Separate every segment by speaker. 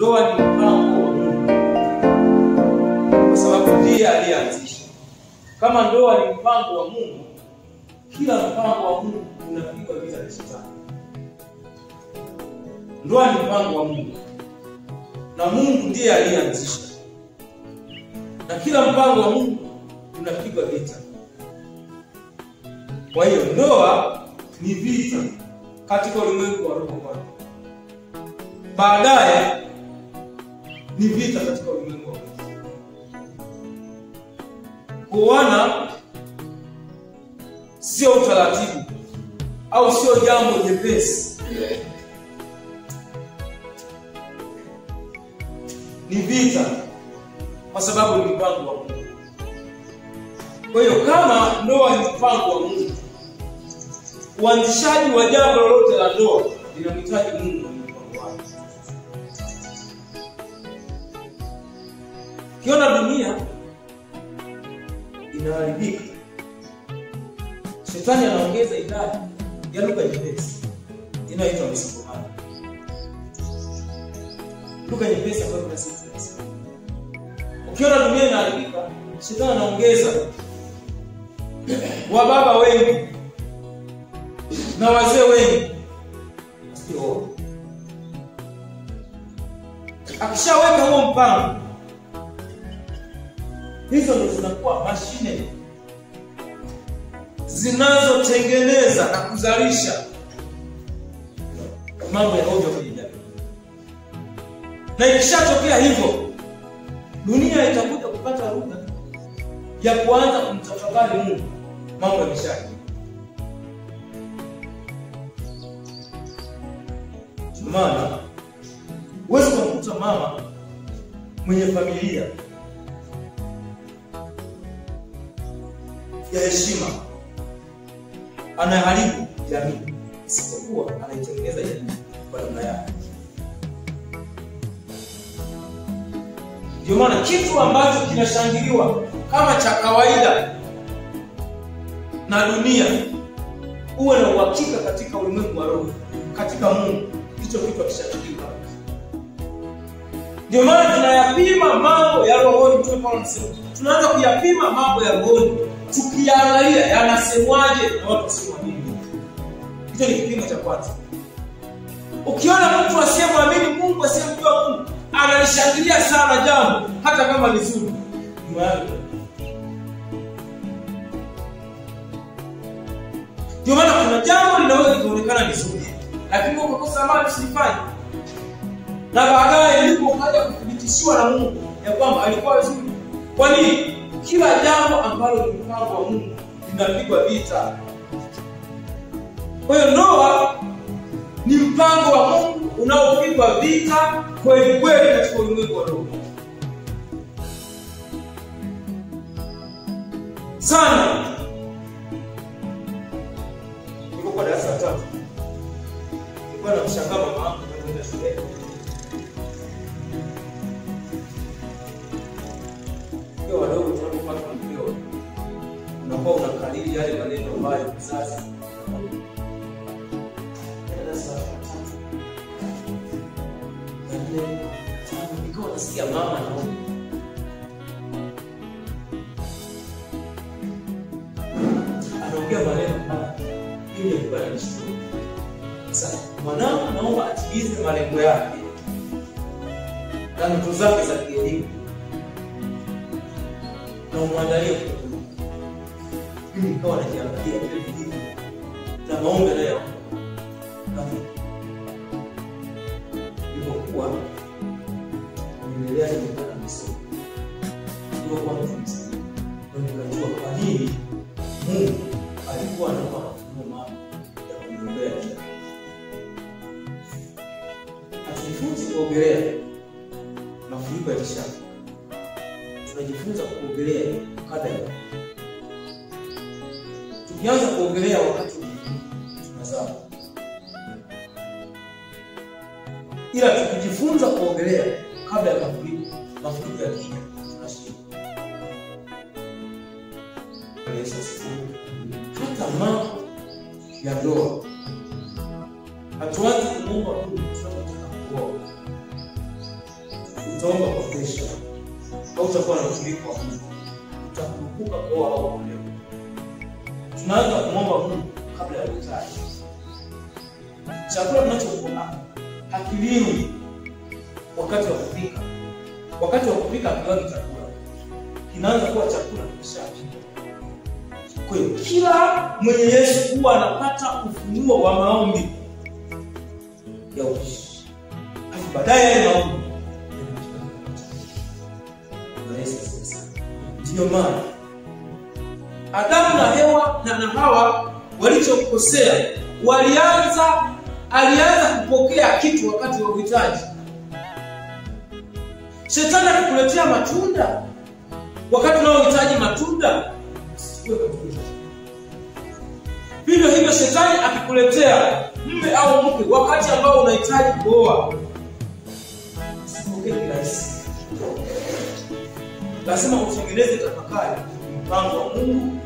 Speaker 1: ndoa ni mpango wa Mungu, kwa sababu ndiye aliyeanzisha. Kama ndoa ni mpango wa Mungu, kila mpango wa Mungu unapigwa vita na Shetani. Ndoa ni mpango wa Mungu na Mungu ndiye aliyeanzisha, na kila mpango wa Mungu unapigwa vita. Kwa hiyo ndoa ni vita katika ulimwengu wa roho kwanza, baadaye ni vita katika ulimwengu wa roho. Kuoana sio utaratibu au sio jambo jepesi. Ni vita kwa sababu ni mpango wa Mungu. Kwa hiyo kama ndoa ni mpango wa Mungu, uanzishaji wa jambo lolote la ndoa linamhitaji Mungu kwenye mpango wake. Kiona dunia inaharibika, Shetani anaongeza idadi ya lugha nyepesi inayoitwa msongamano. Lugha nyepesi ambayo tunasema. Ukiona dunia inaharibika, Shetani anaongeza wababa wengi na wazee wengi sio. Akishaweka huo mpango, hizo ndio zinakuwa mashine zinazotengeneza na kuzalisha mambo ya ovyo kwenye jamii. Na ikishatokea hivyo, dunia itakuja kupata lugha ya kuanza kumtafakari Mungu. Mambo yameshaje? Maana huwezi kumkuta mama mwenye familia ya heshima anaharibu jamii, isipokuwa anaitengeneza jamii kwa namna yake. Ndio maana kitu ambacho kinashangiliwa kama cha kawaida na dunia, uwe na uhakika katika ulimwengu wa roho, katika Mungu, hicho kitu kishashangiliwa. Ndio maana tunayapima mambo ya rohoni. Tunaanza kuyapima mambo ya rohoni tukiangalia yanasemwaje na watu wasimwamini. Hicho ni kipimo cha kwanza. Ukiona mtu asiyemwamini Mungu, asiyemjua Mungu, analishangilia sana jambo hata kama ni zuri, ndio maana kuna jambo linaweza kuonekana ni zuri, lakini ukakosa amani usifanye, na baadaye ndipo ukaja kuthibitishiwa na Mungu ya kwamba alikuwa zuri. Kwa nini? Kila jambo ambalo ni mpango wa Mungu linapigwa vita. Kwa hiyo ndoa ni mpango wa Mungu unaopigwa vita kweli kweli katika ulimwengu wa roho. Sana. Niko kwa darasa la 3. Nilikuwa na mshangaa mama yangu kwenda shule. Kwa wadogo tunapopata mkeo, unakuwa unakariri yale maneno ambayo sasa niko nasikia mama anaomba. Anaongea maneno haya ili kupata nishukuru. Sasa mwanangu naomba atimize malengo yake na ndoto zake za kielimu, na umwandalie kitu. Mimi nikawa najiangalia vile vile na maombi leo. Nilipokuwa nimelea nimepata msomo, ndio kwa mtu ndio nikajua kwa nini Mungu alikuwa anampa mafunuo mama ya kuniombea. Hatujifunzi kuogelea mafuriko ya kishaka, tunajifunza kuogelea kadri. Tukianza kuogelea wakati tunazama, ila tukijifunza kuogelea kabla ya mafuriko ya kishaka tunashinda. Hata mambo ya ndoa hatuanzi kumwomba Mungu tunapotaka kuoa. utaomba kwa kesho, au utakuwa na utulivu wa Mungu, utakumbuka kwa wao leo. Tunaanza kumwomba Mungu kabla ya uhitaji. Chakula tunachokula hakiliwi wakati wa kupika. Wakati wa kupika hakiwagi chakula, kinaanza kuwa chakula kishapikwa. Kwa hiyo kila mwenye Yesu huwa anapata ufunuo wa maombi ya uishi, halafu baadaye yale maombi ndio maana Adamu na Hawa walichokosea, alianza kupokea kitu wakati wa uhitaji. Shetani akikuletea matunda wakati unaohitaji matunda, usichukue matunda. Vivyo hivyo shetani akikuletea mume au mke wakati ambao unahitaji kuoa, usipokee kirahisi. Lazima utengeneze tafakari mpango wa Mungu.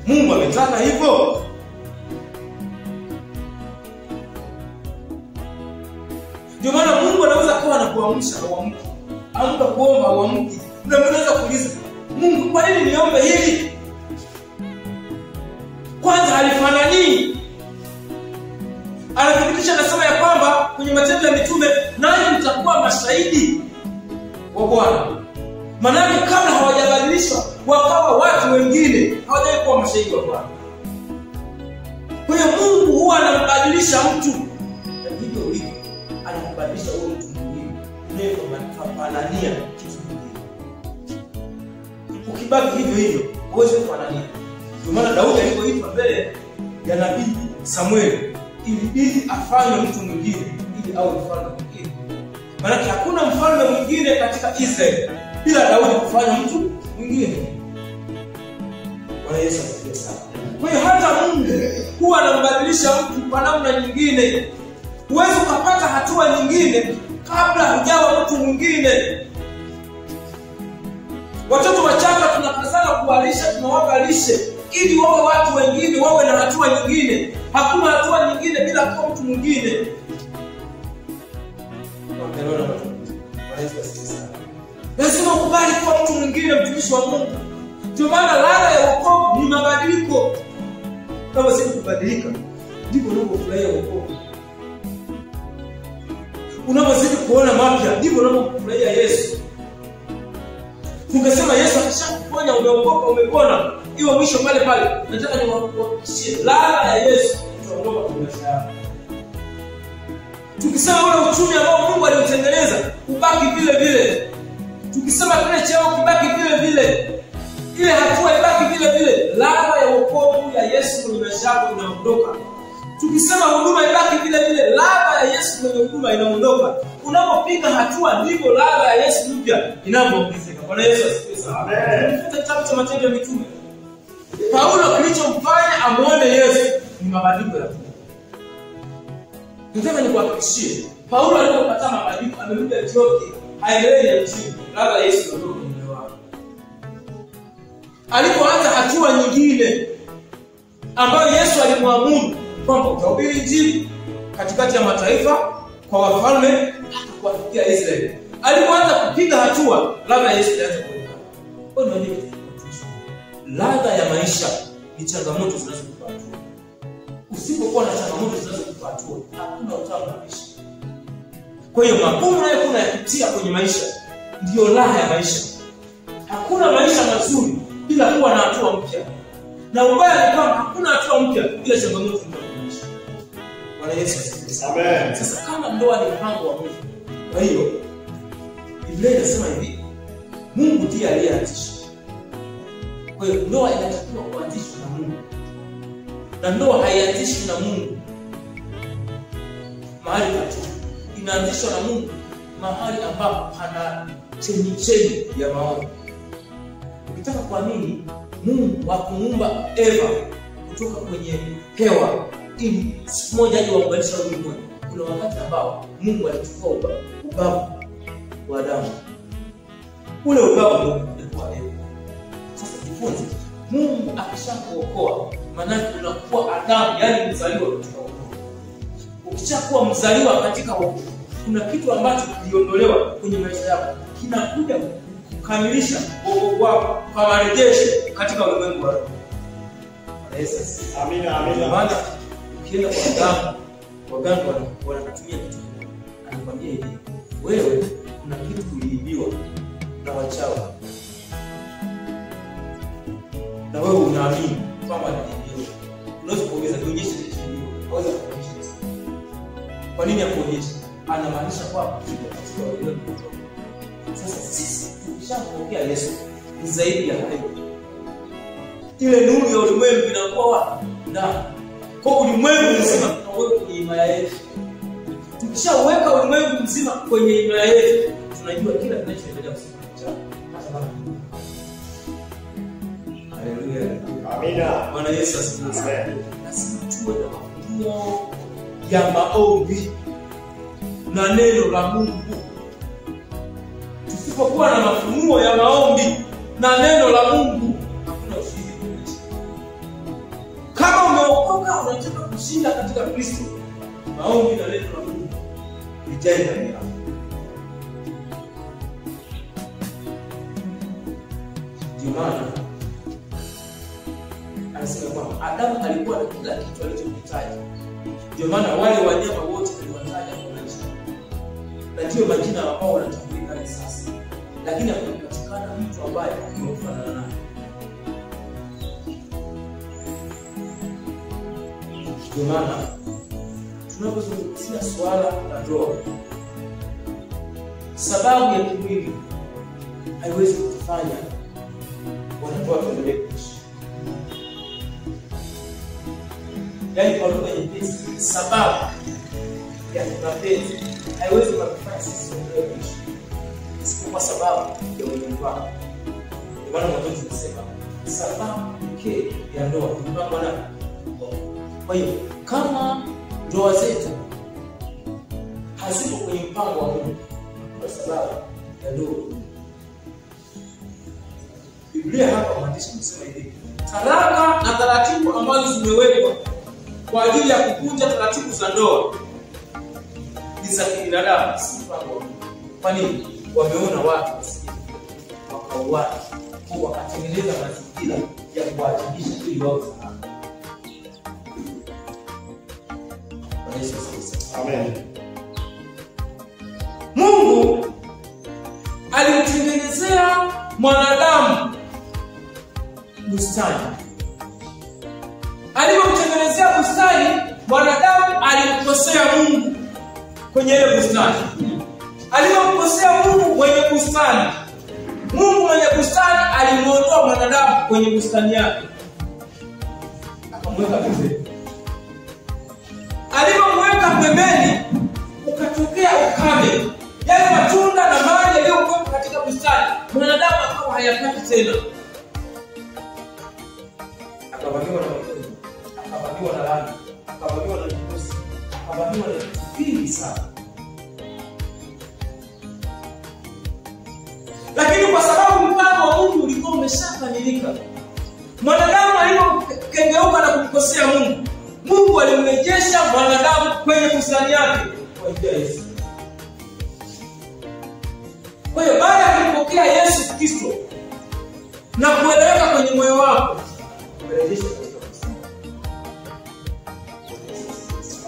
Speaker 1: Mungu ametaka hivyo. Ndio maana Mungu anaweza kuwa anakuamsha uamke, amka kuomba uamke. Unaweza kuuliza Mungu, kwa nini niombe hili? Kwanza halifanani. Anathibitisha nasema ya kwamba kwenye Matendo ya Mitume, nanyi mtakuwa mashahidi wa Bwana. Maana kabla hawajabadilishwa wakawa watu wengine, hawajawahi kuwa mashahidi wa Bwana. Kwa hiyo Mungu huwa anambadilisha mtu, ndivyo ulivyo, anambadilisha huyo mtu mwingine, ndio kufanania kitu kingine. Ukibaki hivyo hivyo, huwezi kufanania. Ndio maana Daudi alipoitwa mbele ya nabii Samuel, ilibidi afanye mtu mwingine ili awe mfalme mwingine. Maana hakuna mfalme mwingine katika Israeli bila Daudi kufanya mtu mwingine. Bwana Yesu asifiwe sana. Kwa hiyo hata Mungu huwa anambadilisha mtu kwa namna nyingine. Huwezi kupata hatua nyingine kabla hujawa mtu mwingine. Watoto wachanga tunakazana kuwalisha, tunawapa lishe ili wawe watu wengine, wawe na hatua nyingine. Hakuna hatua nyingine bila kuwa mtu mwingine. Lazima ukubali kuwa mtu mwingine, mtumishi wa Mungu. Ndio maana ladha ya wokovu ni mabadiliko. Kama sisi kubadilika, ndivyo unapofurahia wokovu. Unapozidi kuona mapya, ndivyo unapofurahia Yesu. Tungesema Yesu akishakuponya, umeokoka, umepona, iwe mwisho pale pale. Nataka niwahakikishie ladha ya Yesu itaondoka kwenye maisha yako. Tukisema ule uchumi ambao Mungu aliotengeneza ubaki vile vile, tukisema kile cheo kibaki vile vile, ile hatua ibaki vile vile, ladha ya wokovu ya Yesu kwenye maisha yako inaondoka. Tukisema huduma ibaki vile vile, ladha ya Yesu kwenye huduma inaondoka. Unapopiga hatua ndivyo ladha ya Yesu mpya inaongezeka. Bwana Yesu asifiwe sana. Amen. Kitabu cha Matendo ya Mitume, Paulo kilichomfanya amuone Yesu ni mabadiliko ya tumbo. Nataka nikuhakikishie, Paulo alipopata mabadiliko, amerudi Antiokia, haelewi ya Injili, ladha ya Yesu ndio kwenye moyo wake. Alipoanza hatua nyingine ambayo Yesu alimwamuru kwamba utahubiri Injili katikati ya mataifa, kwa wafalme, hata kuwafikia Israeli. Alipoanza kupiga hatua, ladha ya Yesu ilianza kuonekana. Kwa nini ndio ladha ya maisha ni changamoto zinazokupa hatua. Usipokuwa na changamoto zinazokupa hatua, hakuna utamu wa maisha. Kwa hiyo magumu unayokuwa unayapitia kwenye maisha ndio ladha ya maisha. Hakuna maisha mazuri bila kuwa na hatua mpya. Na ubaya ni kwamba hakuna hatua mpya bila changamoto mpya kwenye maisha. Bwana Yesu asifiwe. Amen. Sasa kama ndoa ni mpango wa Mungu, kwa hiyo Biblia inasema hivi, Mungu ndiye aliyeanzisha. Kwa hiyo ndoa inatakiwa kuanzishwa na Mungu. Na ndoa haianzishwi na Mungu mahali patu, inaanzishwa na Mungu mahali ambapo pana chemchemi ya maombi. Ukitaka kuamini Mungu hakumuumba Eva kutoka kwenye hewa ili siku moja aje waunganisha ulimwengu. Kuna wakati ambao Mungu alichukua ubavu wa Adamu. Ule ubavu ndio ulikuwa Eva. Sasa jifunze, Mungu akishakuokoa, maana unakuwa Adamu, yani mzaliwa kutoka wokovu. Ukishakuwa mzaliwa katika wokovu, kuna kitu ambacho kiliondolewa kwenye maisha yako kinakuja kukamilisha wokovu wako kwa marejesho katika ulimwengu wa roho. Yesu. Amina, amina. Maana ukienda kwa waganga wanatumia kitu. Anakuambia hivi, wewe kuna kitu uliibiwa na wachawi. Na wewe unaamini kwamba ni unaweza kuongeza kuonyesha kitu hicho. Waweza kuonyesha. Kwa nini akuonyesha? Anamaanisha kwamba katika ulimwengu. Sasa sisi tukishampokea Yesu ni zaidi ya hayo. Ile nuru ya ulimwengu inakuwa wapi? Ndani. Kwa ulimwengu mzima tunaweka kwenye himaya yetu. Tukishaweka ulimwengu mzima kwenye himaya yetu, tunajua kila kinachoendelea usiku. Hata kama haleluya. Amina. Bwana Yesu asifiwe. Lazima tuwe na mafunuo ya maombi na neno la Mungu. Tusipokuwa na mafunuo ya maombi na neno la Mungu, hakuna ushindi kwenye maisha. Kama umeokoka unataka kushinda katika Kristo, maombi na neno la Mungu lijae ndani yako. Ndio maana anasema kwamba Adamu alikuwa na kila kitu alichohitaji. Ndio maana wale wanyama wote waliwataja kwa majina. Na ndio majina ambao wanatambulika sasa. Lakini hakupatikana mtu ambaye anafanana naye. Ndio maana tunapozungumzia swala la ndoa, sababu ya kimwili haiwezi kutufanya wanatoa tuendelee kuishi. Yaani kwa lugha nyepesi, sababu ya mapenzi haiwezi kutufanya sisi tuendelee kuishi. Kwa sababu ya ulimwengu wako. Ndio maana mwanzo tunasema sababu pekee ya ndoa ni mpango na. Kwa hiyo kama ndoa zetu hazipo kwenye mpango wa Mungu, kwa sababu ya ndoa. Biblia hapa maandishi yanasema hivi: talaka na taratibu ambazo zimewekwa kwa ajili ya kuvunja taratibu za ndoa ni za kibinadamu, si mpango wa Mungu. Kwa nini? Wameona watu wakauana, wakatengeneza mazingira ya kuwaajibisha ili wao salama. Amen. Mungu alimtengenezea mwanadamu bustani. Alipomtengenezea bustani, mwanadamu alimkosea Mungu kwenye ile bustani. Alipomkosea Mungu kwenye bustani, Mungu mwenye bustani alimuondoa mwanadamu kwenye bustani yake, akamweka pembeni. Alipomweka pembeni, ukatokea ukame. Yale matunda na maji yaliyokuwa katika bustani, mwanadamu akawa hayapati tena. Akavamiwa na magonjwa, akavamiwa na laana, akavamiwa na mikosi, akavamiwa na vitu vingi sana. Lakini kwa sababu mpango wa Mungu ulikuwa umeshakamilika, mwanadamu alipokengeuka na kumkosea Mungu, Mungu alimrejesha mwanadamu kwenye bustani yake kwa njia ya Yesu. Kwa hiyo baada ya kumpokea Yesu Kristo na kueleweka kwenye moyo wako, umerejeshwa katika bustani.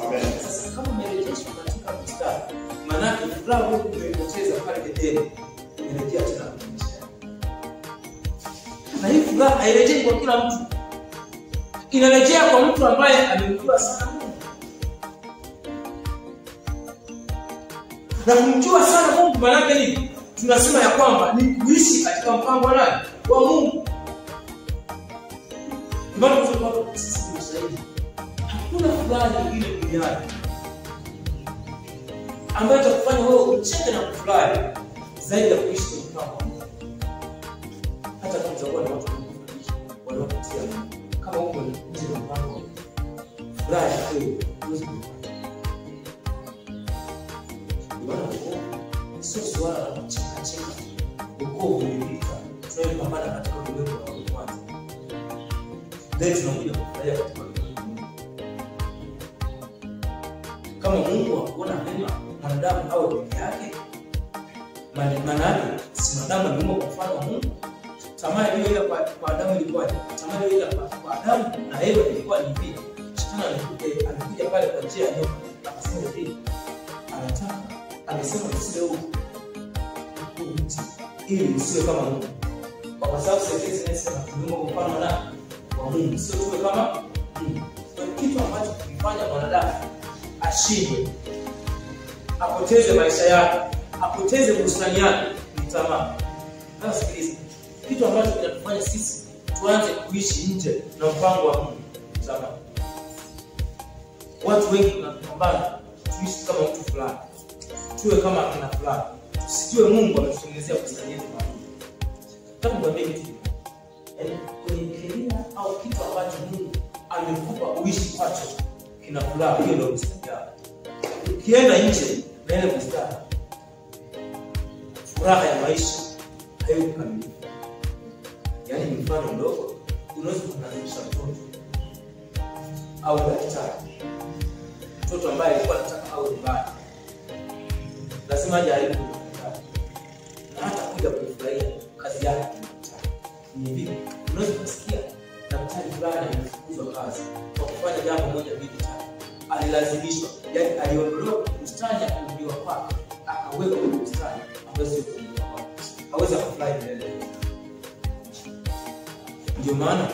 Speaker 1: Amen. Sasa kama umerejeshwa katika bustani, maana yake furaha wewe umepoteza pale Edeni, inarejea tena kwa maisha. Na hii furaha hairejei kwa kila mtu. Inarejea kwa mtu ambaye amemjua sana Mungu. Na kumjua sana Mungu maana yake nini? Tunasema ya kwamba ni kuishi katika mpango wa nani? Wa Mungu. Mbona tunataka sisi kusaidia? Hakuna furaha nyingine duniani ambayo itakufanya wewe ucheke na kufurahi zaidi ya kuishi kwenye mpango wa Mungu. Hata kama utakuwa na watu wanaokutia kama huko nje ya mpango, furaha ya kweli huwezi kupata. Sio swala la kucheka. Wokovu ulipita, tunapambana katika ulimwengu wa kwanza. Leo tunakuja kufurahia katika ulimwengu. Kama Mungu hakuona neema, mwanadamu awe peke yake? Maana yake si mwanadamu ameumbwa kwa mfano wa Mungu. Tamaa ile kwa Adamu ilikuwa, tamaa ile kwa Adamu na Eva ilikuwa ni vipi? Shetani alikuja pale kwa njia ya nyoka, akasema hivi, amesema msile huko ili msiwe kama Mungu. Kwa sababu sentensi inasema tumeumbwa kwa mfano wa Mungu, sio tuwe kama Mungu. Kwa kitu ambacho kifanya mwanadamu ashindwe, apoteze maisha yake, apoteze bustani yake, ni tamaa. Na sikiliza, kitu ambacho kinatufanya sisi tuanze kuishi nje na mpango wa Mungu, tamaa. Watu wengi tunapambana tuishi kama mtu fulani, tuwe kama akina fulani, tusijue Mungu ametutengenezea bustani yetu kwa Mungu. Nataka niwaambie kitu, yaani kwenye sheria au kitu ambacho Mungu amekupa uishi kwacho kina furaha, hiyo ndio bustani yako. Ukienda nje na ile bustani, furaha ya maisha hayo kamili. Yaani mfano mdogo, unaweza kumlazimisha mtoto au daktari, mtoto ambaye alikuwa anataka awe mbaya, lazima aje alipo daktari na hata kuja kufurahia kazi yake. Ni vipi? Unaweza kusikia daktari fulani amefukuzwa kazi kwa kufanya jambo moja mbili tatu, alilazimishwa, yaani aliondolewa bustani ya kuuliwa kwake, akawekwa kwenye bustani ambayo sio kuuliwa kwake, hawezi kufurahi mbele. Ndio maana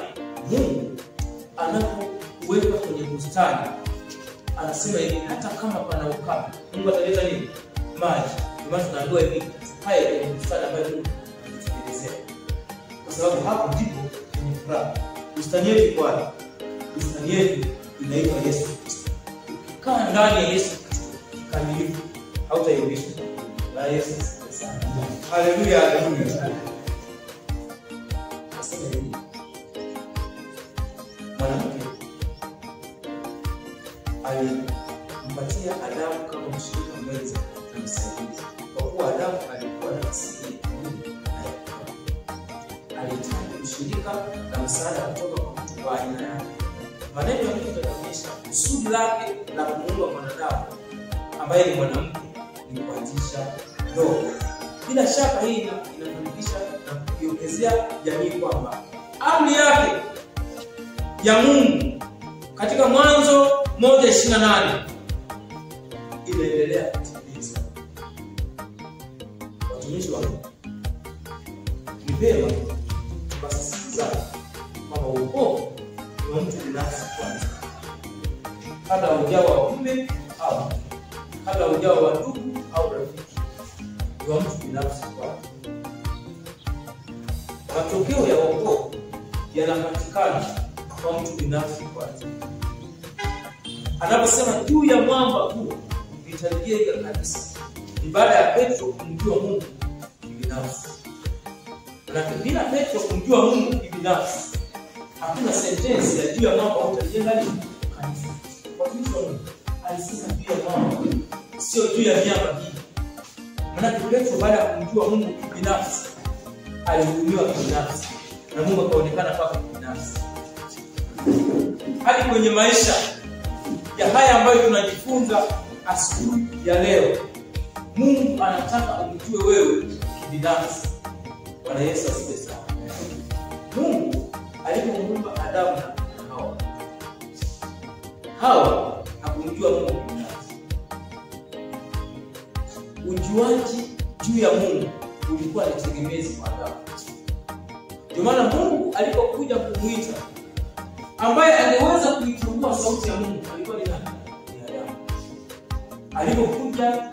Speaker 1: Mungu anapokuweka kwenye bustani anasema hivi, hata kama pana ukame, Mungu ataleta nini? Maji. Ndio maana tunaambiwa hivi, haya kwenye bustani ambayo Mungu ametutengenezea. Kwa sababu hapo ndipo ni furaha. Bustani yetu kwa bustani yetu inaitwa Yesu Kristo. Kaa ndani ya Yesu Kristo kikamilifu, hautayumbishwa na Yesu. Haleluya, haleluya. Nasema hivi, mwanamke alimpatia Adamu kama mshirika mwenza na msaidizi, kwa kuwa Adamu alikuwa na asili ya Mungu na alihitaji ushirika na msaada kutoka kwa mtu wa aina yake. Maneno ya Mungu yanaonyesha kusudi lake la kumuumba mwanadamu ambaye ni mwanamke ni kuanzisha ndoa. Bila shaka hii inafanikisha na kuiongezea jamii kwamba amri yake ya Mungu katika Mwanzo 1:28 inaendelea kutimizwa. Watumishi wa Mungu, ni vyema tukasisitiza kwamba wokovu ni wa mtu binafsi kwanza, kabla hujawa wa mume au kabla hujawa wa ndugu au rafiki, ni wa mtu binafsi kwanza. Matokeo ya wokovu yanapatikana kwa mtu binafsi kwanza. Anaposema juu ya mwamba huu nitalijenga kanisa, ni baada ya Petro kumjua Mungu kibinafsi. Na bila Petro kumjua Mungu kibinafsi, hakuna sentensi ya juu ya mwamba huu nitalijenga kanisa. Kwa hiyo alisema juu ya mwamba, sio juu ya miamba hii. Maana Petro baada ya kumjua Mungu kibinafsi alihudumiwa kibinafsi na Mungu akaonekana kwake kibinafsi. Hadi kwenye maisha ya haya ambayo tunajifunza asubuhi ya leo, Mungu anataka umjue wewe kibinafsi. Bwana Yesu asifiwe sana. Mungu alipomuumba Adamu na Hawa hakumjua Mungu kibinafsi. Ujuaji juu ya Mungu ulikuwa ni tegemezi kwa Adamu. Ndio maana Mungu alipokuja kumuita, ambaye angeweza kuitambua sauti ya Mungu alikuwa ni nani? Ni Adamu. Alipokuja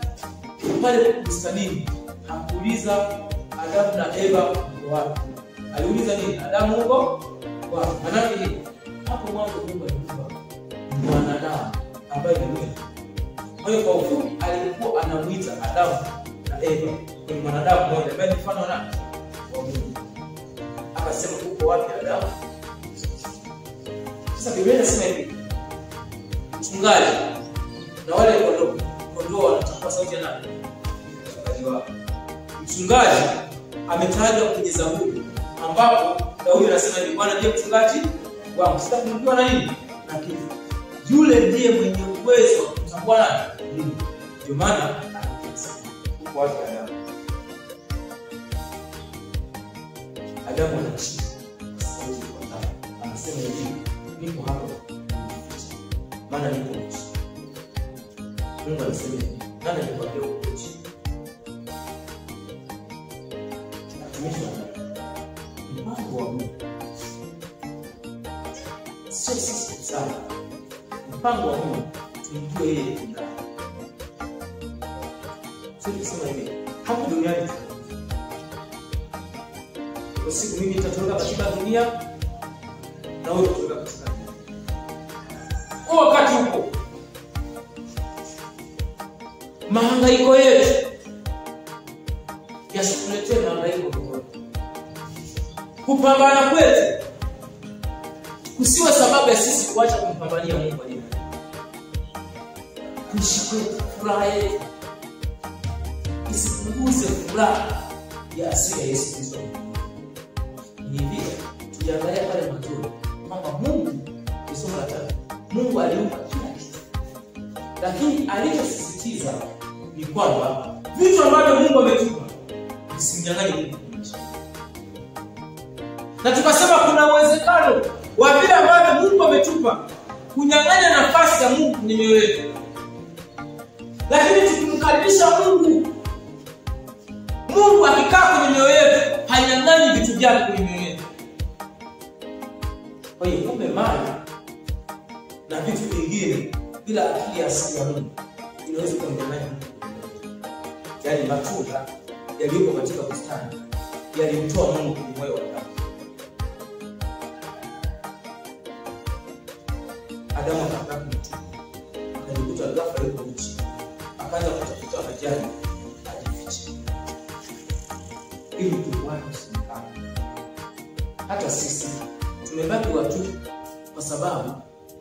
Speaker 1: pale bustanini, hakuuliza Adamu na Eva uko wapi. Aliuliza nini? Adamu uko wapi? Maana nini? Hapo mwanzo Mungu aliumba mwanadamu ambaye ni mwili. Kwa hiyo kwa ufupi alikuwa anamuita Adamu na Eva ni mwanadamu mmoja ambaye ni mfano wa Mungu. Akasema uko wapi Adamu? Sasa Biblia inasema hivi, mchungaji na wale kondoo wanataka sauti ya nani? Mchungaji wao. Mchungaji ametajwa kwenye Zaburi ambapo Daudi anasema hivi, Bwana ndiye mchungaji wangu, sitapungukiwa na nini? Na kitu. Yule ndiye mwenye uwezo wa kutambua nani? Mungu. Ndio maana wake Adamu anaishi sauti kwa ndani. Anasema hivi, niko hapa maana niko uchi. Mungu anasema hivi, nani alikwambia uko uchi? Atumisha mpango wa Mungu. Sisi sana mpango wa Mungu tumjue yeye ndani. Sisi sema hivi, hapo duniani usiku mimi nitatoka katika dunia na wewe utatoka katika dunia. Kwa wakati huko mahangaiko yetu yasituletee mahangaiko kwa kupambana kwetu kusiwe sababu ya sisi kuacha kumpambania Mungu aliye. Kuishi kwetu furaha yetu isipunguze furaha ya asili ya Yesu Kristo. Ni hivi, tujiangalia pale mazuri kwamba Mungu ni somo la tatu. Mungu aliumba kila kitu. Lakini alichosisitiza ni kwamba vitu ambavyo Mungu ametupa visimnyang'anye Mungu. Na tukasema kuna uwezekano wa vile ambavyo Mungu ametupa kunyang'anya nafasi ya Mungu kwenye mioyo yetu. Lakini tukimkaribisha Mungu, Mungu akikaa kwenye mioyo yetu hanyang'anyi vitu vyake kwenye mioyo yetu. Kwa hiyo kumbe mali na vitu vingine bila akili asili ya Mungu inaweza kumnyang'anya Mungu. Yaani matunda yaliyopo katika bustani yalimtoa Mungu kwenye moyo wa Adamu. Adamu akakaa kumtupa, akajikuta ghafla yuko uchi, akaanza kutafuta majani ajifiche ili tukuane usimkane. Hata sisi tumebaki watu kwa sababu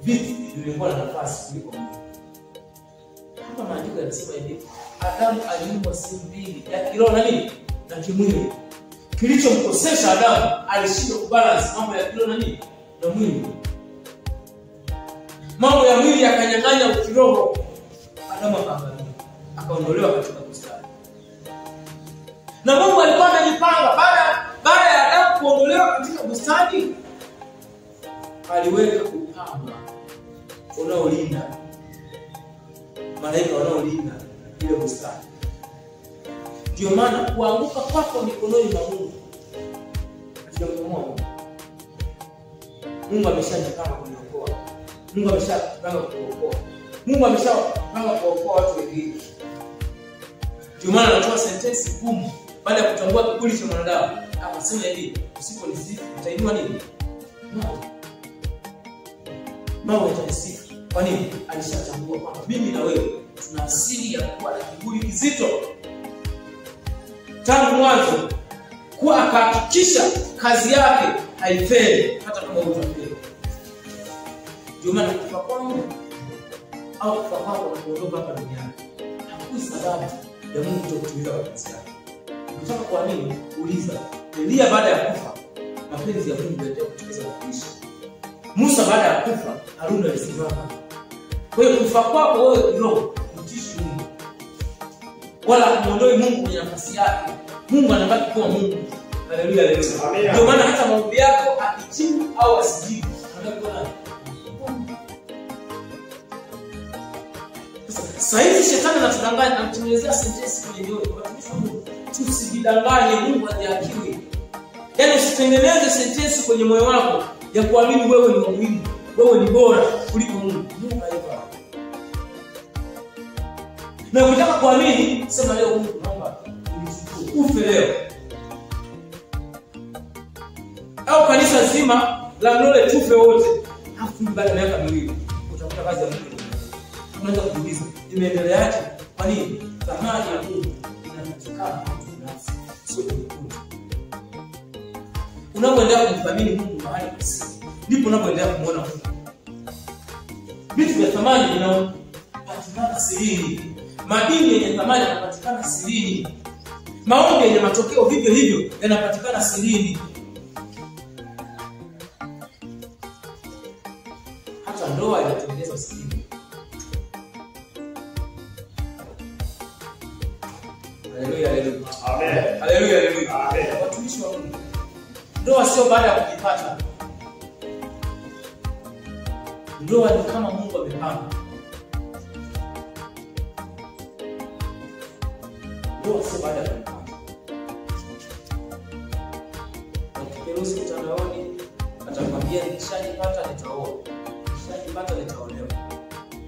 Speaker 1: vitu vilikuwa na nafasi kuliko Mungu. Hapa maandiko yanasema hivi, Adamu aliumbwa sehemu mbili, ya kiroho na nini? Na kimwili. Kilichomkosesha Adamu, alishindwa kubalance mambo ya kiroho na nini? Na mwili. Mambo ya mwili yakanyang'anya kiroho. Adamu akaangamia, akaondolewa katika bustani. Na Mungu alikuwa amejipanga baada ya Adamu kuondolewa katika bustani, aliweka upanga unaolinda, malaika wanaolinda ile bustani. Ndio maana kuanguka kwako mikononi mwa Mungu asijakuokoa Mungu. Mungu ameshajipanga kuniokoa. Mungu ameshapanga kuokoa. Mungu ameshapanga kuokoa watu wengine. Ndio maana anatoa sentensi ngumu baada ya kutambua kiburi cha mwanadamu. Akasema hivi, usiponisifu utainua nini? Mawe yatanisifu. Kwa nini? Alishatambua kwamba mimi na wewe tuna asili ya kuwa na kiburi kizito. Tangu mwanzo kuwa akahakikisha kazi yake haifeli hata kama utafeli. Ndio maana kufa kwangu au kufa kwako na kuondoka hapa duniani hakuna sababu ya Mungu kutokutumiza kazi yake. Ukitaka kuamini, uliza Elia baada ya kufa mapenzi ya Mungu yataendelea kutekeleza kuishi. Musa baada ya kufa Haruna alisimama. Kwa hiyo kufa kwako wewe kiroho mtishi Mungu, wala kumuondoe Mungu kwenye nafasi yake. Mungu anabaki kuwa Mungu. Haleluya, haleluya. Ndio maana hata maombi yako akijibu au asijibu anabaki kuwa nani? Sasa hivi shetani anatudanganya, anatuelezea sentensi kwenye nyoyo. Watumishi wa Mungu, tusidanganye, Mungu hajakiwi. Yaani usitengeneze sentensi kwenye moyo wako ya kuamini wewe ni muhimu, wewe ni bora kuliko Mungu. Mungu haifa. Na ukitaka kuamini, sema leo Mungu naomba unichukue ufe leo. Au kanisa zima la Mlole tufe wote. Hafu baada ya miaka miwili utakuta kazi ya Mungu. Unaweza kuuliza, imeendeleaje? Kwa nini? Thamani ya Mungu inapatikana kwa binafsi, sio kukuta. Unapoendelea kumthamini Mungu mahali pasiri, ndipo unapoendelea kumuona Mungu. Vitu vya thamani vinapatikana sirini. Madini yenye thamani yanapatikana sirini. Maombi yenye matokeo vivyo hivyo yanapatikana sirini. Hata ndoa inatengenezwa sirini. Haleluya, haleluya.
Speaker 2: Amen.
Speaker 1: Haleluya, haleluya.
Speaker 2: Amen.
Speaker 1: Watumishi wa Mungu, ndoa sio baada ya kujipata. Ndoa ni kama Mungu amepanga. Ndoa sio baada ya kujipata. Ukiperuzi mtandaoni atakwambia nikishajipata nitaoa, nikishajipata nitaolewa.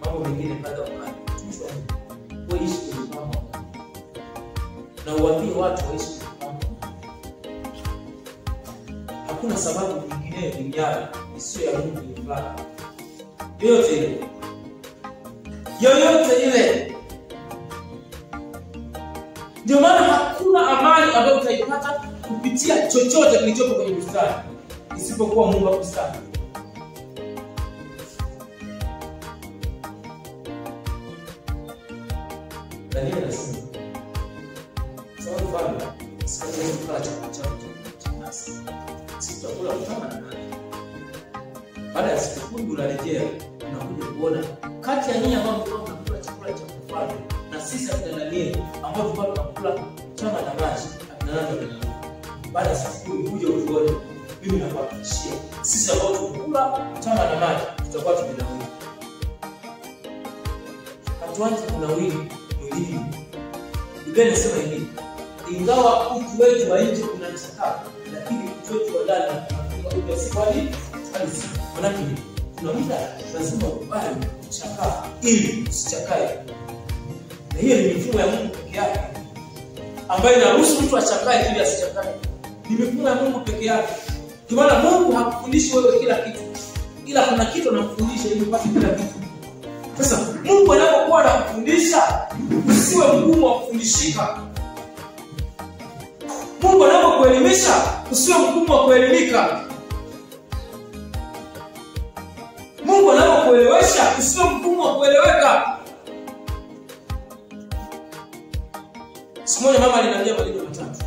Speaker 1: Mambo mengine baada ya wakati. Watumishi wa Mungu, wewe ishi kwenye mambo na uambie watu waishi kwenye mambo. Hakuna sababu nyingine duniani isiyo ya Mungu ilifanya. Yoyote ile. Ndio maana hakuna amani ambayo utaipata kupitia chochote kilichopo kwenye bustani isipokuwa Mungu akustari. Daniel anasema sababu bwana sikaweza kula chakula cha nasi. Sitakula kama na nani. Baada ya siku 10 unarejea unakuja kuona kati ya nyinyi ambao mnakula chakula cha kufanya na sisi akina Daniel ambao tulikuwa tunakula chama na maji akina nani. Baada ya siku 10 kuja utuone, mimi nakuhakikishia sisi ambao tunakula chama na maji tutakuwa tumenawiri. Hatuanze kunawiri mwilini. Biblia inasema hivi, ingawa utu wetu wa nje unachakaa, lakini utu wetu wa ndani unakuwa sikwani halisi. Maana kuna muda lazima ukubali kuchakaa ili usichakae. Na hiyo ni mifumo ya Mungu pekee yake ambayo inaruhusu mtu achakae ili asichakae. Ni mifumo ya Mungu pekee yake. Kwa maana Mungu hakufundishi wewe kila kitu, ila kuna kitu anakufundisha ili upate kila kitu. Sasa Mungu anapokuwa anakufundisha, usiwe mgumu wa kufundishika. Mungu anapokuelimisha, usiwe mgumu wa kuelimika. Mungu anapokuelewesha, usiwe mgumu wa kueleweka. Siku moja mama aliniambia maneno matatu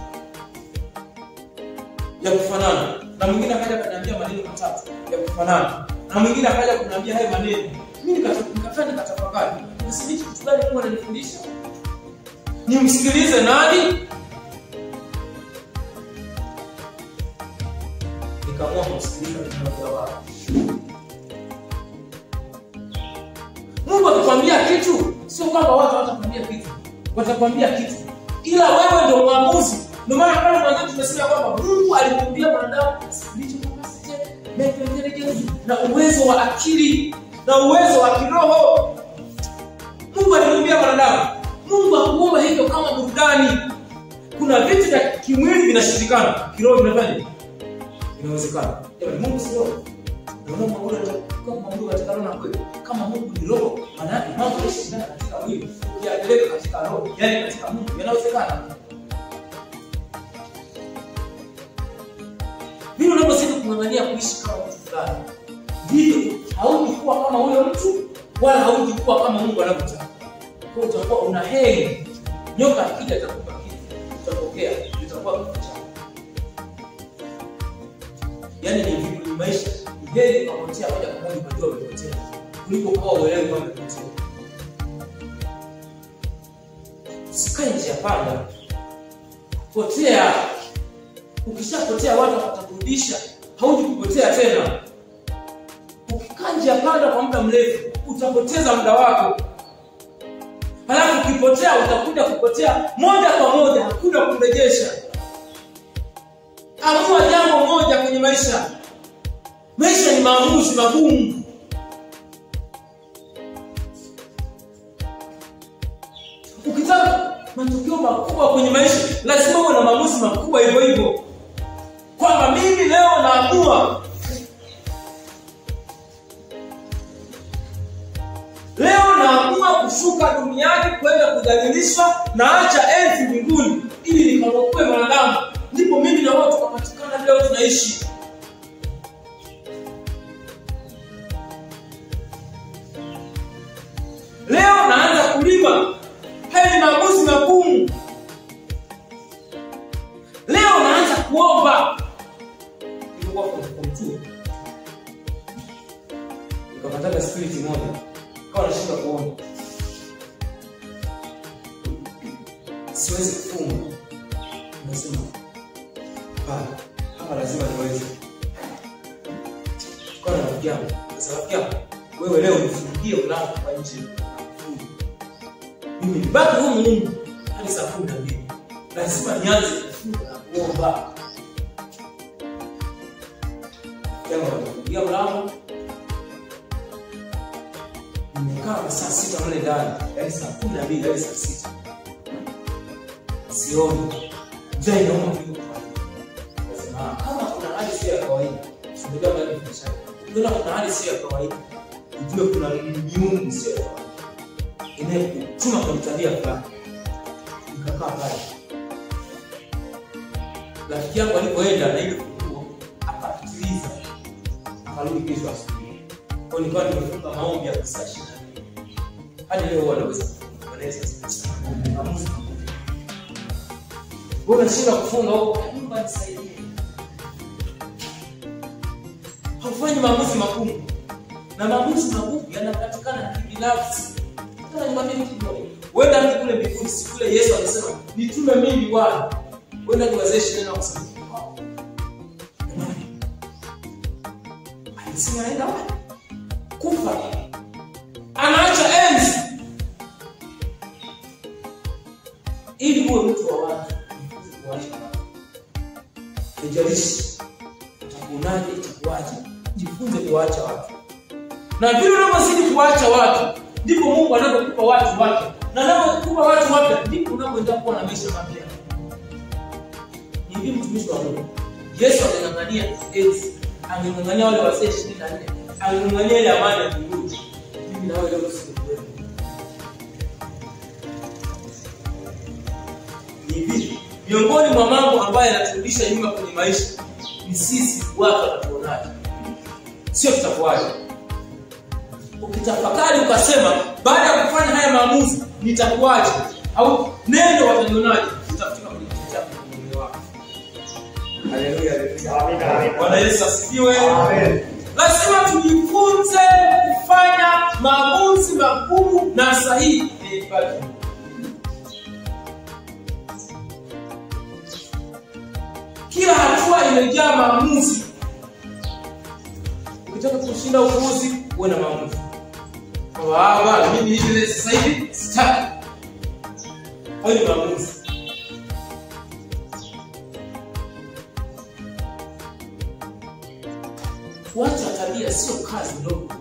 Speaker 1: ya kufanana, na mwingine akaja kuniambia maneno matatu ya kufanana, na mwingine akaja kuniambia hayo maneno. Mimi nikatafakari, nisije kitu gani Mungu ananifundisha? Nimsikilize nani? Nikaamua kumsikiliza mmoja wao. Mungu akikwambia kitu, sio kwamba watu watakwambia kitu. Watakwambia kitu. Ila wewe ndio mwamuzi. Ndio maana pale mwanzo tumesema kwamba Mungu alimuumba mwanadamu alicho capacity, mental intelligence na uwezo wa akili na uwezo wa kiroho. Mungu alimuumba mwanadamu. Mungu hakuumba hivyo kama burudani. Kuna vitu vya kimwili vinashirikana, kiroho vinafanya. Inawezekana. Mungu si roho. Ndio Mungu kama Mungu katika roho na kweli. Kama Mungu ni roho, maana yake mambo yanashindana katika mwili, yaeleweka katika roho, yani katika Mungu yanawezekana. Vile unapozidi kung'ang'ania kuishi kama mtu fulani, ndivyo hautakuwa kama huyo mtu wala hautakuwa kama Mungu anavyotaka. Kwa hiyo utakuwa una heri. Nyoka akija atakupa kitu, utapokea, utakuwa kitu chako. Yaani ni maisha, ni heri kupotea moja kwa moja unajua umepotea kuliko kwa uelewe kwamba umepotea. Usikae njia panda. Potea. Ukishapotea watu watakurudisha, hauji kupotea tena. Ukikaa njia panda kwa muda mrefu, utapoteza muda wako. Halafu ukipotea utakuja kupotea moja kwa moja, hakuna kurejesha. Amua jambo moja kwenye maisha. Maisha ni maamuzi magumu. Ukitaka matokeo makubwa kwenye maisha, lazima uwe na maamuzi makubwa hivyo hivyo. Kwamba mimi leo naamua. Leo naamua kushuka duniani kwenda kudhalilishwa na acha enzi mbinguni ili nikaokoe wanadamu. Ndipo mimi na watu tukapatikana leo tunaishi. Leo naanza kulima. Haya ni maamuzi magumu. Leo naanza kuomba. Nilikuwa kwa mtu. Nikapata spirit moja. Kwa nashika kuomba. Siwezi siwezi kufunga. Unasema hapa lazima niweze. Kwa na vijana, sababu yako wewe leo ufungie mlango kwa nje. Mimi nibaki humu hadi saa 12. Lazima nianze kufunga na kuomba. Kama unafungia mlango nimekaa saa 6 mle ndani, yaani saa 12 hadi saa 6. Sioni. Njaa inauma kuliko nasema kama kuna hali sio ya kawaida, sio kama ni biashara. Ndio kuna hali sio ya kawaida. Ujue kuna miungu sio ya kawaida. Inayotuma kwa tabia fulani. Nikakaa pale. Rafiki yangu alipoenda na ile kutua akapitiliza. Akarudi kesho asubuhi. Kwa nilikuwa nimefunga maombi ya saa 24. Hadi leo wanaweza wanaweza kufunga. Bora shida kufunga huko nyumba nisaidie. Haufanyi maamuzi magumu. Na maamuzi magumu yanapatikana kibinafsi. Kana niambie kitu moja. Wewe ndio kule mbinguni siku ile Yesu alisema, "Nitume mimi Bwana." Wewe ndio wazee neno kusema. Alisema aenda wapi? Kufa. Anaacha enzi. Ili uwe mtu wa watu. Haijalishi utakuonaje, itakuaje, jifunze kuacha watu. Na vile unapozidi kuacha watu, ndipo Mungu anapokupa watu wake. Na anapokupa watu wake, ndipo unapoenda kuwa na maisha mapya. Ni hivi mtumishi wa Mungu. Yesu anang'ang'ania enzi, anang'ang'ania wale wazee 24, anang'ang'ania ile amani ya Mungu. Mimi na wewe leo sikuelewa. Ni hivi miongoni mwa mambo ambayo yanaturudisha nyuma kwenye maisha ni sisi watu tunatuonaje. Sio tutakuwaje. Ukitafakari ukasema baada ya kufanya haya maamuzi nitakuwaje au neno watanionaje, utafika kwenye kitabu cha Mungu wako. Haleluya. Amen. Bwana Yesu asifiwe. Amen. Lazima tujifunze kufanya maamuzi magumu na sahihi. Kila hatua imejaa maamuzi. Ukitaka kushinda ufuzi, uwe na maamuzi. Baba, mimi hivi sasa hivi sitaki. Hayo maamuzi. Kuacha tabia sio kazi ndogo.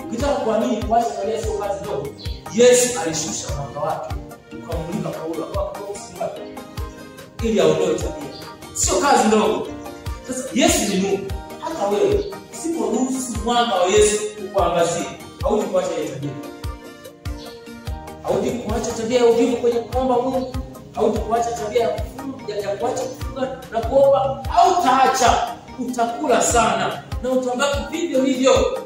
Speaker 1: Ukitaka kuamini kuacha tabia sio kazi ndogo, Yesu alishusha mwanga wake ukamulika Paulo kwa kufunga ili aondoe tabia. Sio kazi ndogo. Sasa Yesu ni Mungu. Hata wewe usiporuhusu mwanga wa Yesu kukuangazia, hauji kuacha ile tabia. Hauji kuacha tabia ya uvivu kwenye kuomba Mungu, hauji kuacha tabia ya kuacha kufunga na kuomba, au taacha, utakula sana na utabaki vivyo hivyo.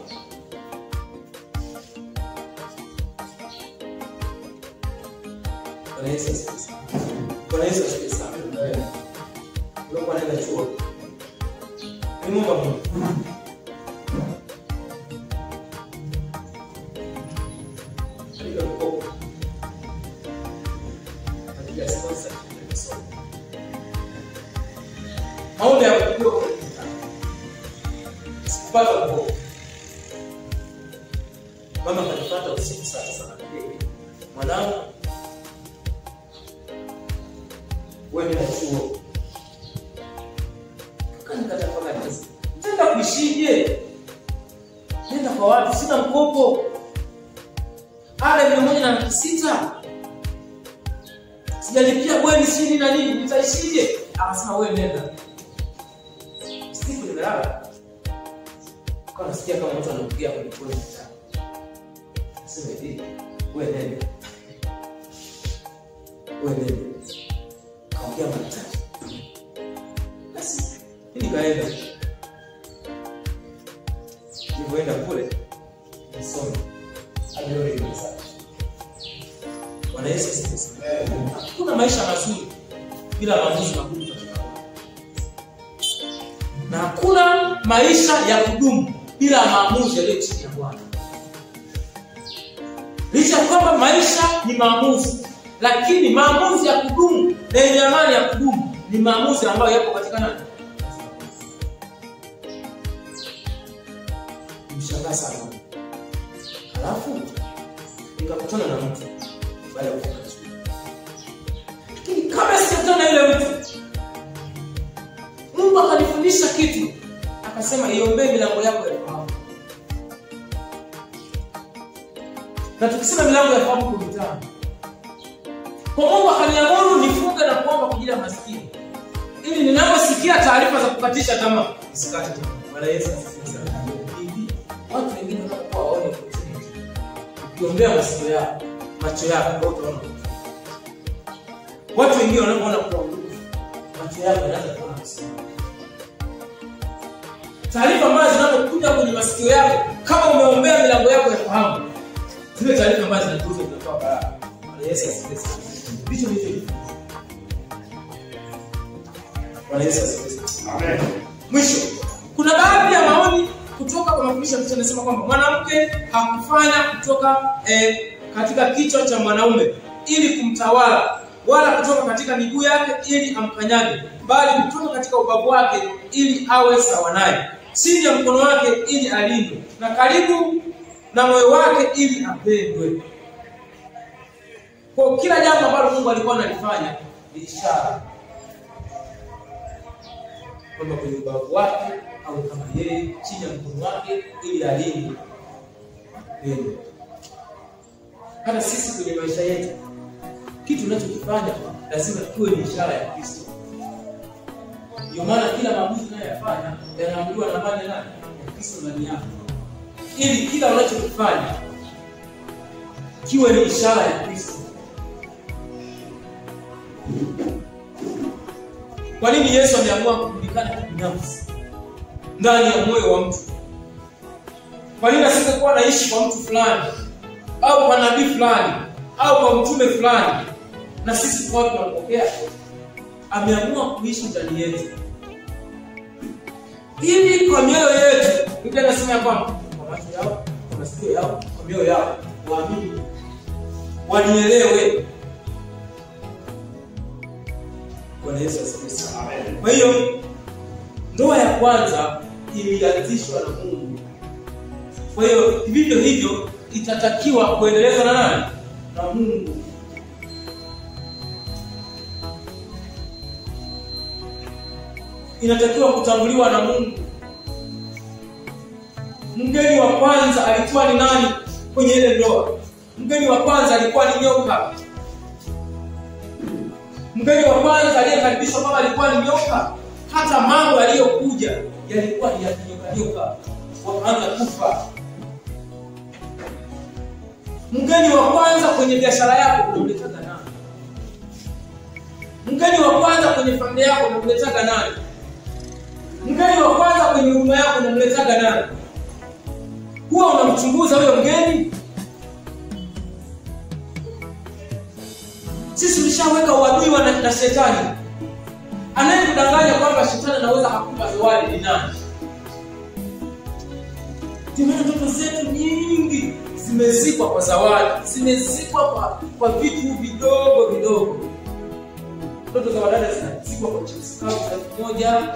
Speaker 1: Bwana Yesu asifiwe. Bwana Yesu asifiwe sana. Ndio anaenda chuo. Ni Mungu wangu. Ndio kwa. Katika sponsor ya somo. Maombi ya kutoka. Sipata kwa. Mama kanipata usiku saa sana. Mwanangu wewe ni chuo. Nenda kuishije? Nenda kwa watu, sina mkopo. Ada 106. Sijalipia bweni sini na nini, nitaishije? Akasema wewe nenda. Siku nimelala. Kwa nasikia kama mtu anapigia kwa mikono. Sema hivi, wewe nenda. Wewe nenda. Kaongea matatu. Basi nikaenda. Nilipoenda kule nisome. Aliona ile message. Bwana Yesu asifiwe. Hakuna maisha mazuri bila maamuzi magumu katika maisha. Na hakuna maisha ya kudumu bila maamuzi yaliyo chini ya Bwana. Licha kwamba maisha ni maamuzi, Lakini maamuzi ya kudumu na yenye amani ya kudumu ni maamuzi ambayo yapo katika nani? Mshangaa sana. Alafu nikakutana na mtu baada ya kufika shule. Lakini kabla sijakutana na yule mtu, Mungu akanifundisha kitu. Akasema iombee milango yako ya fahamu. Na tukisema milango ya fahamu ni mitano. Kwa Mungu akaniamuru nifunge na kuomba kwa ajili ya maskini. Ili ninaposikia taarifa za kukatisha tamaa, nisikate tamaa. Bwana Yesu asifiwe. Watu wengine wanakuwa waone opportunity. Ukiombea masikio yako, macho yako utaona. Watu wengine wanaona kwa nguvu. Macho yako yanaanza kuona masikio. Taarifa ambazo zinapokuja kwenye masikio yako, kama umeombea milango yako ya fahamu, zile taarifa ambazo zinakuja zinatoa baraka. Bwana Yesu asifiwe. Ndicho hicho. Bwana Yesu asifiwe. Amen. Mwisho, kuna baadhi ya maoni kutoka kwa mafundisho ya Kristo yanasema kwamba mwanamke hakufanya kutoka katika kichwa cha mwanaume ili kumtawala, wala kutoka katika miguu yake ili amkanyage, bali kutoka katika ubavu wake ili awe sawa naye, chini ya mkono wake ili alindwe, na karibu na moyo wake ili apendwe. Kwa kila jambo ambalo Mungu alikuwa analifanya ni ishara kwamba kwenye ubavu wake au kama yeye, chini ya mkono wake ili alindwe. Hata sisi kwenye maisha yetu, kitu tunachokifanya lazima kiwe ni ishara ya Kristo. Ndio maana kila maamuzi tunayoyafanya yanaamuliwa na nani? Ya Kristo ndani yako. Ili kila unachokifanya kiwe ni ishara ya Kristo. Kwa nini Yesu ameamua kujulikana binafsi ndani ya moyo wa mtu? Kwa nini asingekuwa anaishi kwa mtu fulani au kwa nabii fulani au kwa mtume fulani na sisi kwa watu tunapokea? Ameamua kuishi ndani yetu, ili kwa mioyo yetu, Biblia inasema kwamba kwa macho yao, kwa masikio yao, kwa mioyo yao waamini, wanielewe. Bwana Yesu asifiwe. Amen. Kwa hiyo ndoa ya kwanza ilianzishwa na Mungu. Kwa hiyo vivyo hivyo itatakiwa kuendelezwa na nani? Na Mungu. Inatakiwa kutanguliwa na Mungu. Mgeni wa kwanza alikuwa ni nani kwenye ile ndoa? Mgeni wa kwanza alikuwa ni nyoka. Mgeni wa kwanza aliyekaribishwa kama alikuwa ni nyoka. Hata mambo yaliyokuja yalikuwa ni ya nyoka. Wakaanza kufa. Mgeni wa kwanza kwenye biashara yako unamletaga nani? Mgeni wa kwanza kwenye familia yako unamletaga nani? Mgeni wa kwanza kwenye huduma yako unamletaga nani? Huwa unamchunguza huyo mgeni? Sisi tulishaweka uadui na shetani. Anayekudanganya kwamba shetani anaweza kukupa zawadi ni nani? Tumena ndoto zetu nyingi zimezikwa kwa zawadi, zimezikwa kwa vitu vidogo vidogo. Ndoto za wadada zinazikwa kwa chips moja.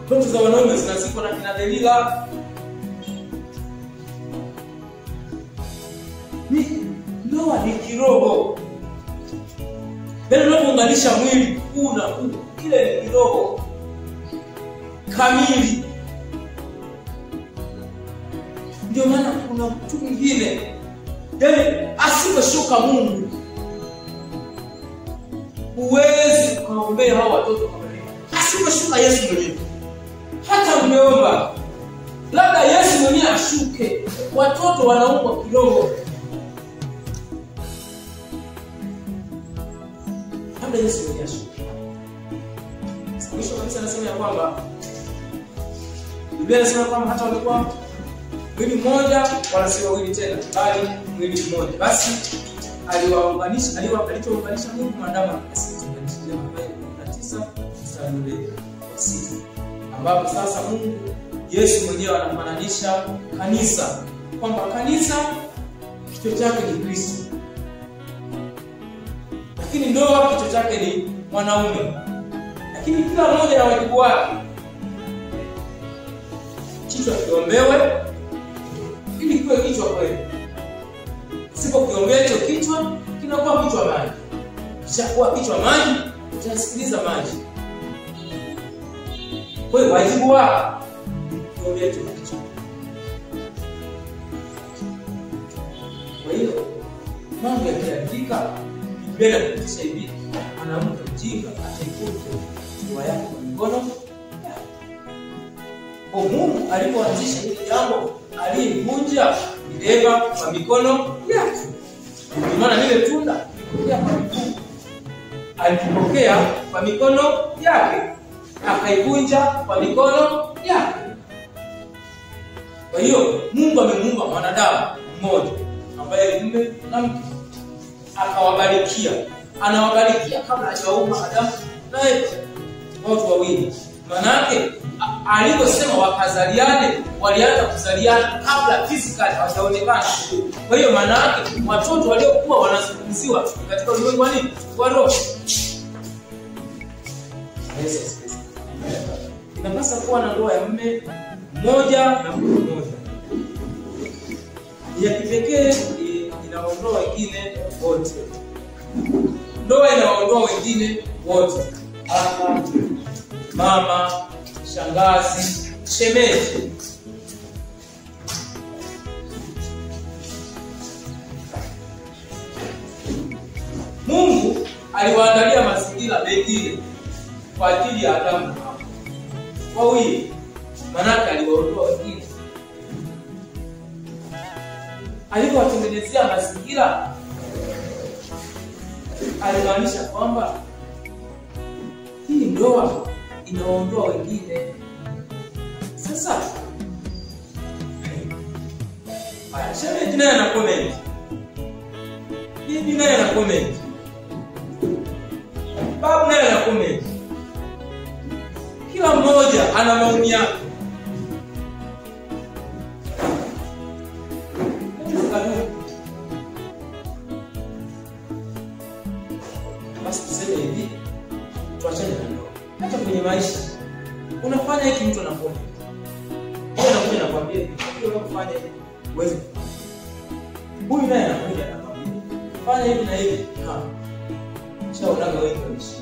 Speaker 1: Ndoto za wanaume zinazikwa na kina Delila. Ndoa ni kiroho. Bado unapounganisha mwili huu na huu, ile ni kiroho kamili. Ndio maana kuna mtu mwingine asiposhuka Mungu, huwezi kuombea hao watoto kama hivi. Asiposhuka Yesu mwenyewe, hata umeomba labda Yesu mwenyewe ashuke, watoto wanaumbwa kiroho. Labda Yesu mwenyewe ashuke. Mwisho kabisa anasema ya kwamba Biblia inasema kwamba hata walikuwa mwili mmoja wala si wawili tena, bali mwili mmoja. Basi aliwaunganisha Mungu mwanadamu akaunganisha Mathayo 19:6, ambapo sasa Mungu Yesu mwenyewe anamfananisha kanisa, kwamba kanisa kichwa chake ni Kristo. Lakini ndoa kichwa chake ni mwanaume. Lakini kila mmoja na wajibu wake. Kichwa kiombewe ili kiwe kichwa kweli. Usipokiombea hicho kichwa kinakuwa kichwa maji. Kishakuwa kichwa maji, utasikiliza maji. Kwa hiyo wajibu wako kuombea hicho kichwa. Kwa hiyo mambo yakiandika Biblia inakutisha hivi, mwanamke mjinga ataikuta ndoa yake kwa mikono yake. Kwa Mungu alipoanzisha hili jambo, alivunja Eva kwa mikono yake. Kwa maana lile tunda alipokea kwa mikono yake, akaivunja kwa mikono yake. Kwa hiyo Mungu amemuumba mwanadamu mmoja ambaye ni mume na mke, akawabarikia. Anawabarikia kabla hajaumba Adamu na Eva, watu wawili. Maana yake aliposema wakazaliane, walianza kuzaliana kabla physically hawajaonekana. Kwa hiyo maana yake watoto waliokuwa wanazungumziwa katika ulimwengu wa nini? Wa roho. Inapaswa kuwa na ndoa ya mume mmoja na mke mmoja. Ya kipekee inaondoa wengine wote. Ndoa inaondoa wengine wote. Hapa mama, shangazi, shemeji. Mungu aliwaandalia mazingira mengine kwa ajili ya Adamu na Hawa. Wawili, maana aliwaondoa wengine. Alipowatengenezea mazingira, alimaanisha kwamba hii ndoa inaondoa wengine. Sasa shemeji naye ana comment, bibi naye ana comment, babu naye ana comment. Kila mmoja ana maoni yake. Basi tuseme hivi, tuachane na ndoa. Hata kwenye maisha unafanya hiki, mtu anakuona. Yeye anakuja anakuambia hivi, unafanya hivi, uweze. Huyu naye anakuja anakuambia, fanya hivi na hivi. Shauri wengi wanaishi.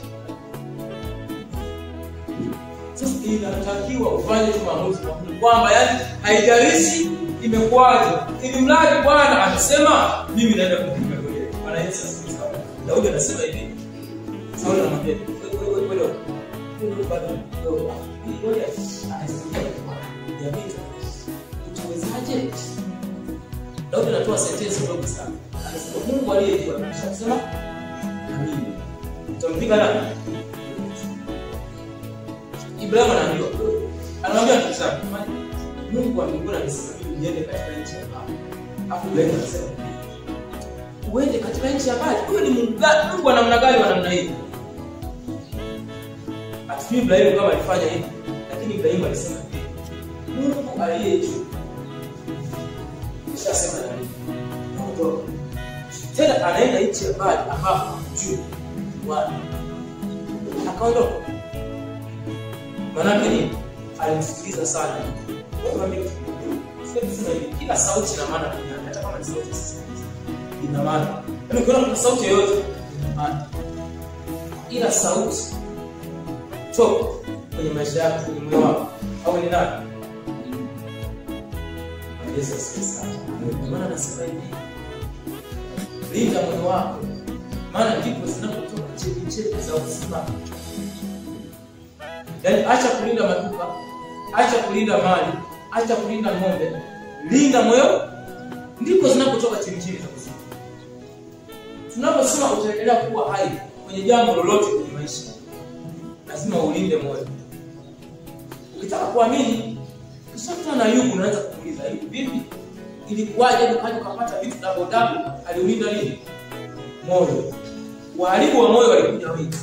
Speaker 1: Sasa inatakiwa ufanye maamuzi kwamba yani haijalishi imekuwaje, ili mradi Bwana anasema mimi naenda kupiga goli. Bwana Yesu asifiwe. Daudi anasema hivi. Sauli anamwambia wewe bado wewe hii goli anasema ya vita. Utawezaje? Daudi anatoa sentensi ndogo sana. Anasema Mungu aliyejua anasema amini. Utampiga nani? Ibrahim anamwambia ndugu zangu, Mungu wa mbinguni anasema niende katika nchi ya mbali. Hapo Ibrahim anasema uende katika nchi ya mbali. Huyo ni Mungu gani? Mungu wa namna gani wa namna hii? Atifi Ibrahim kama alifanya hivi, lakini Ibrahim alisema Mungu aliye juu. Sasa nani? Ndio. Tena anaenda nchi ya mbali ambapo juu wa akaondoka. Maana nini? Alimsikiliza sana. Kila sauti ina maana duniani, hata kama ni sauti ina maana. Yaani kuna sauti yoyote ina maana. Ila sauti toka kwenye maisha yako, kwenye moyo wako, au ni nani? Yesu asifiwe. Maana anasema hivi, linda moyo wako, maana ndipo zinapotoka chemchemi za uzima. Yaani acha kulinda maduka, acha kulinda mali, acha kulinda ng'ombe, linda moyo, ndipo zinapotoka chemchemi za uzima. Tunaposema utaendelea kuwa hai kwenye jambo lolote kwenye maisha, lazima ulinde moyo. Ukitaka kuamini, kisha na Ayubu unaanza kumuuliza, Ayubu vipi? Ilikuwaje ukaja ukapata vitu double? Aliulinda nini? Moyo. Waharibu wa moyo walikuja wengi.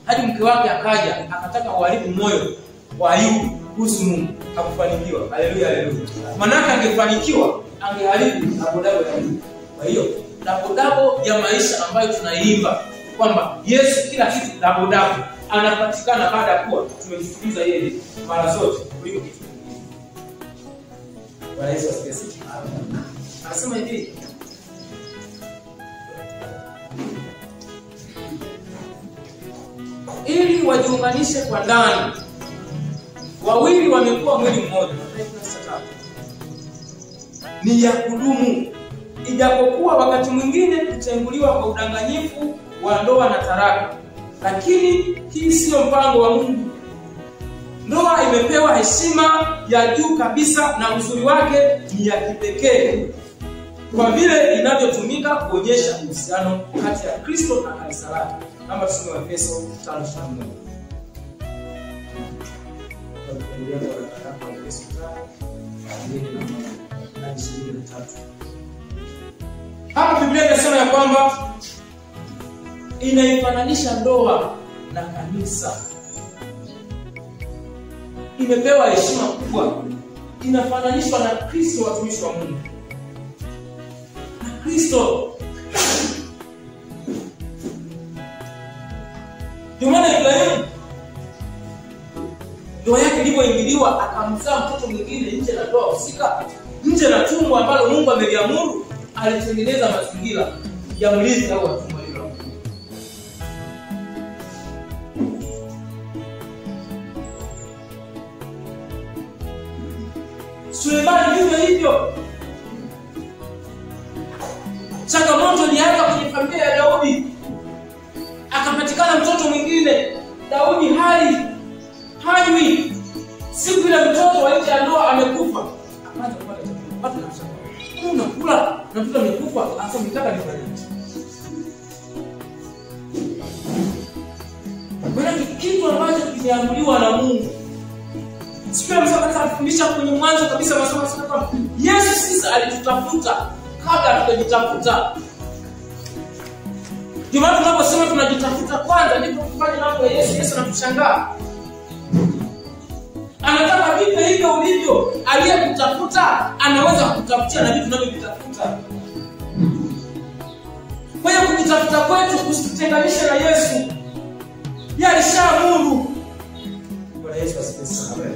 Speaker 1: Hadi mke wake akaja akataka uharibu moyo wa Ayubu kuhusu Mungu, hakufanikiwa. Haleluya, haleluya. Manaka angefanikiwa, angeharibu double ya Ayubu. Kwa hiyo double ya maisha ambayo tunaimba kwamba Yesu kila kitu double anapatikana baada ya kuwa tumemsikiliza yeye mara zote kuliko kitu kingine. Bwana Yesu asifiwe. Anasema hivi, ili wajiunganishe kwa ndani, wawili wamekuwa mwili mmoja. Ni ya kudumu, ijapokuwa wakati mwingine kutenguliwa kwa udanganyifu wa ndoa na taraka, lakini hii sio mpango wa Mungu. Ndoa imepewa heshima ya juu kabisa na uzuri wake ni ya kipekee, kwa vile inavyotumika kuonyesha uhusiano kati ya Kristo na kanisa lake. Namba tusome Efeso 5:21. Hapa Biblia inasema ya kwamba inaifananisha ndoa na kanisa. Imepewa heshima kubwa, inafananishwa na Kristo, watumishi wa Mungu na Kristo. Ndio maana Ibrahimu ndoa yake ilipoingiliwa akamzaa mtoto mwingine nje na ndoa husika, nje na tumbo ambalo Mungu ameliamuru, alitengeneza mazingira ya mlinzi au watumwa hilo. Sulemani vivyo hivyo. Changamoto ilianza kwenye familia ya Daudi. Akapatikana mtoto mwingine. Daudi hajui. Siku ile mtoto wa nje ya ndoa amekufa. Akaanza kupata chakula. Watu wanashangaa. Unakula na mtoto amekufa, afa mitaka nifanye. Bwana, kitu ambacho kiliamriwa na Mungu. Sikia msaka kufundisha kwenye mwanzo kabisa masomo sana kwamba Yesu sisi alitutafuta kabla hatujitafuta. Ndio maana tunaposema tunajitafuta kwanza ndipo tufanye mambo ya Yesu. Yesu anatushangaa. Anataka vipi hivyo ulivyo, aliyekutafuta anaweza kukutafutia na vitu tunavyovitafuta. Kwa hiyo kujitafuta kwetu kusitenganishe na Yesu. Yeye alishaamuru. Bwana Yesu asifiwe.